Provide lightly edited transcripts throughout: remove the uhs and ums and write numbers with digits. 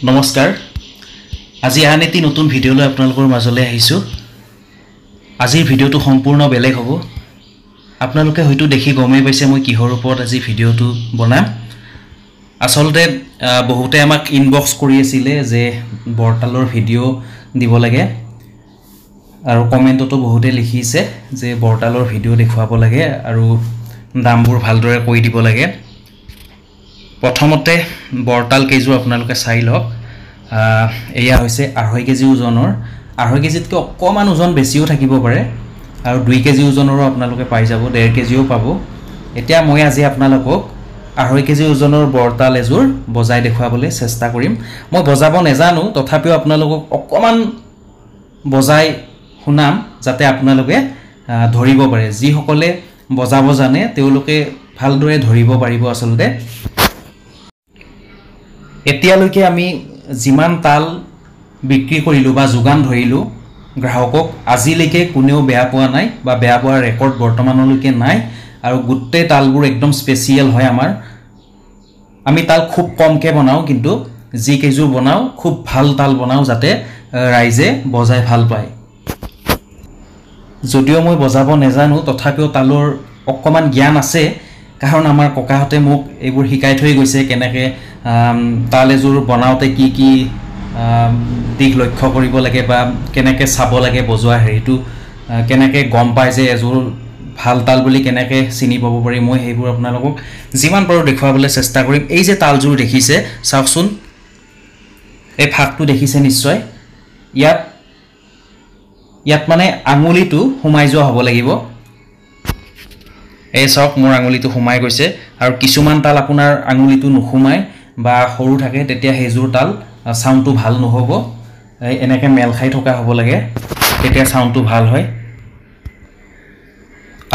নমস্কাৰ আজি আন এটি নতুন ভিডিঅ' লৈ আপোনালোকৰ মাজলৈ আহিছোঁ আজিৰ ভিডিঅ'টো সম্পূৰ্ণ বেলেগ হ'ব আপোনালোকে হয়তো দেখি গমেই পাইছে মই কিহৰ ওপৰত আজি ভিডিঅ'টো বনাম আসলতে বহুতে আমাক ইনবক্স কৰি আছিল যে বৰতালৰ ভিডিঅ' দিব লাগে আৰু কমেন্টতো বহুতে লিখিছে যে বৰতালৰ ভিডিঅ' দেখুৱাব লাগে আৰু দামবোৰ ভালদৰে কৈ দিব লাগে প্ৰথমতে বৰতাল কেজু আপোনালোকে চাই লওক এয়া হৈছে 2.5 কেজি ওজনৰ 2.5 কেজিতকৈ অকমান ওজন বেছিও থাকিব পাৰে আৰু 2 কেজি ওজনৰো আপোনালোকে পাই যাব 1.5 কেজিও পাব এতিয়া মই আজি আপোনালোকক 2.5 কেজি ওজনৰ বৰতাল এজোৰ বজাই দেখুৱাবলৈ চেষ্টা কৰিম মই বজাব নেজানো তথাপিও আপোনালোকক অকমান বজাই শুনাম যাতে আপোনালোকে ধৰিব পাৰে যি সকলে বজাব জানে তেওঁলোকে ভালদৰে ধৰিব পাৰিব আসলতে এতিয়ালৈকে আমি জিমান তাল বিক্ৰী কৰিলো বা যোগান ধৰিলো গ্ৰাহকক আজিলৈকে কোনেও বেয়া পোৱা নাই বা বেয়া পোৱা ৰেকৰ্ড বৰ্তমানলৈকে নাই আৰু গুটে তালবোৰ একদম স্পেশাল হয় আমাৰ আমি তাল খুব কমকে বনাও কিন্তু জি কেজু বনাও খুব ভাল তাল বনাও যাতে ৰাইজে বজাই ভাল পায় যদিও মই বজাব নেজানো তথাপিও তালৰ অকমান জ্ঞান আছে কাৰণ আমাৰ ককাহতে মোক এইবোৰ শিকাই থৈ গৈছে কেনেকে তাল এজোৰ বনাওতে কি কি দিক লক্ষ্য কৰিব লাগে বা কেনেকে চাব লাগে বজোৱা হেৰিটো কেনেকে গম পায় যে এজোৰ ভাল তাল বুলি কেনেকে চিনি পাব পাৰি মই হেইবোৰ আপোনালোকক যিমান পাৰো দেখুৱাবলৈ চেষ্টা কৰিম এই যে তালজোৰ দেখিছে চাওকচোন এই ফাকটো দেখিছে নিশ্চয় ইয়াত মানে আঙুলিটো সোমাই যোৱা হ'ব লাগিব এই সক মোৰ আঙুলিটো সোমাই গৈছে আৰু কিছুমান তাল আপোনাৰ আঙুলিটো নুখুমাই বা সৰু থাকে তেতিয়া হেজুৰ তাল সাউন্ডটো ভাল নহব এনেকে মেল খাই থকা হ'ব লাগে তেতিয়া সাউন্ডটো ভাল হয়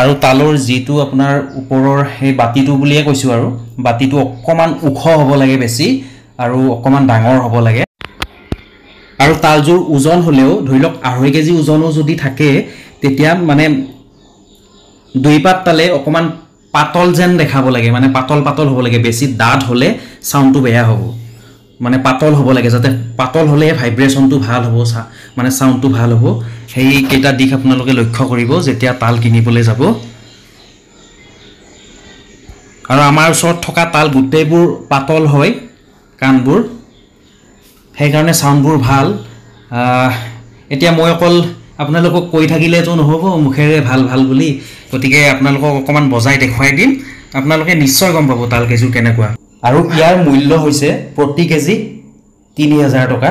আৰু তালৰ জিটো আপোনাৰ ওপৰৰ হে বাতিটো বুলিয়ে কৈছো আৰু বাতিটো অকমান উখ হ'ব লাগে বেছি আৰু অকমান ডাঙৰ হ'ব লাগে আৰু তালজোৰ ওজন হলেও ধৰিলক 2.5 কেজি ওজনো যদি থাকে তেতিয়া মানে দুই পাত তালে অকমান পাতল যেন দেখাব লাগে মানে পাতল হ'ব লাগে বেছি ডাঠ হলে সাউন্ডটো বেয়া হ'ব মানে পাতল হ'ব লাগে যাতে পাতল হলে ভাইব্ৰেচনটো ভাল হ'ব মানে সাউন্ডটো ভাল হ'ব হেই কেটা দিক আপোনালোকে লক্ষ্য কৰিব যেতিয়া তাল কিনিবলৈ যাব আৰু আমাৰ ওচৰত থকা তাল গুটেবোৰ পাতল হয় কানবোৰ সেই কাৰণে সাউন্ডবোৰ ভাল এতিয়া মই অকল আপোনালোকক কৈ থাকিলে তো নহব মুখেৰে ভাল বুলি গতিকে আপোনালোকক অকমান বজাই দেখুৱাই দিম আপোনালোকে নিশ্চয় গম পাব তাল কেজু কেনেকুৱা আৰু ইয়াৰ মূল্য হৈছে প্ৰতি কেজি 3000 টকা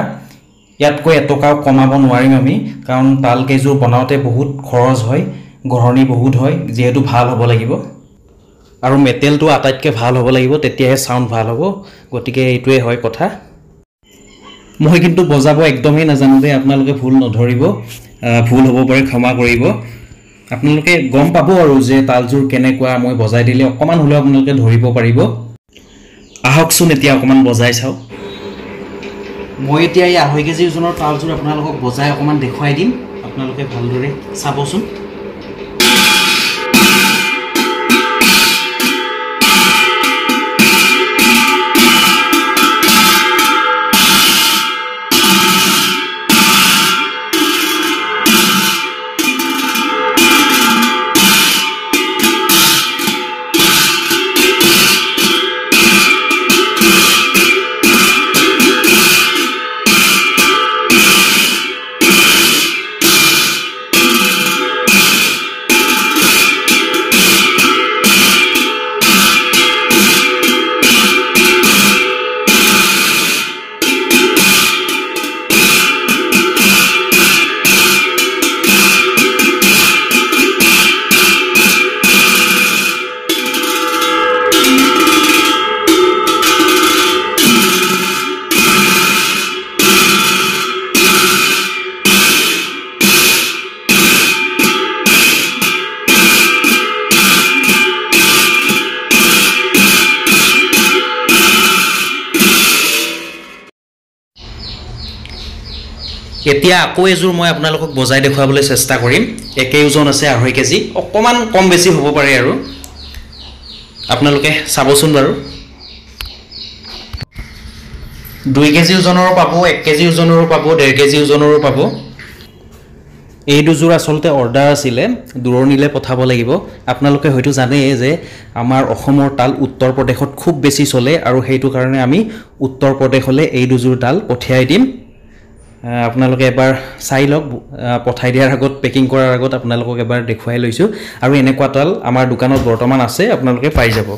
ইয়াতকৈ এটকাও কমাব নোৱাৰিম আমি কাৰণ তাল কেজু বনাওতে বহুত খৰচ হয় গহৰণি বহুত হয় যেহেতু ভাল হ'ব লাগিব আৰু মেটেলটো আটাইতকৈ ভাল হ'ব লাগিব তেতিয়াহে সাউন্ড ভাল হ'ব গতিকে এইটোৱে হয় কথা মই কিন্তু বজাব একদমই নাজানো দে আপোনালোকে ভুল নধৰিব ভুল হ'ব পাৰে ক্ষমা কৰিব আপোনালোকে গম পাব আৰু যে তালজোৰ কেনেকুৱা মই বজাই দিলে অকমান হলেও আপোনালোকে ধৰিব পাৰিব আহকচোন এতিয়া অকমান বজাই চাও মই এতিয়া এই 2.5 কেজি ওজনৰ তালজোৰ আপোনালোকক বজাই অকমান দেখুৱাই দিম আপোনালোকে ভালদৰে চাবচোন এতিয়া আকৌ এজোৰ মই আপোনালোকক বজাই দেখুৱাবলৈ চেষ্টা কৰিম একে ওজন আছে 2.5 কেজি অকমান কম বেছি হ'ব পাৰে আৰু আপোনালোকে চাবচোন বাৰু 2 কেজি ওজনৰো পাব 1 কেজি ওজনৰো পাব 1.5 কেজি ওজনৰো পাব এই দুযোৰ আসলতে অৰ্ডাৰ আছিলে দূৰণিলে পঠাব লাগিব আপোনালোকে হয়তো জানে যে আমাৰ অসমৰ তাল উত্তৰ প্ৰদেশত খুব বেছি চলে আৰু সেইটো কাৰণে আমি উত্তৰ প্ৰদেশলে এই দুযোৰ তাল পঠিয়াই দিম আপোনালোকে এবাৰ চাই লওক পঠাই দিয়াৰ আগত পেকিং কৰাৰ আগত আপোনালোকক এবাৰ দেখুৱাই লৈছো আৰু এনেকুৱা তাল আমাৰ দোকানত বৰ্তমান আছে আপোনালোকে পাই যাব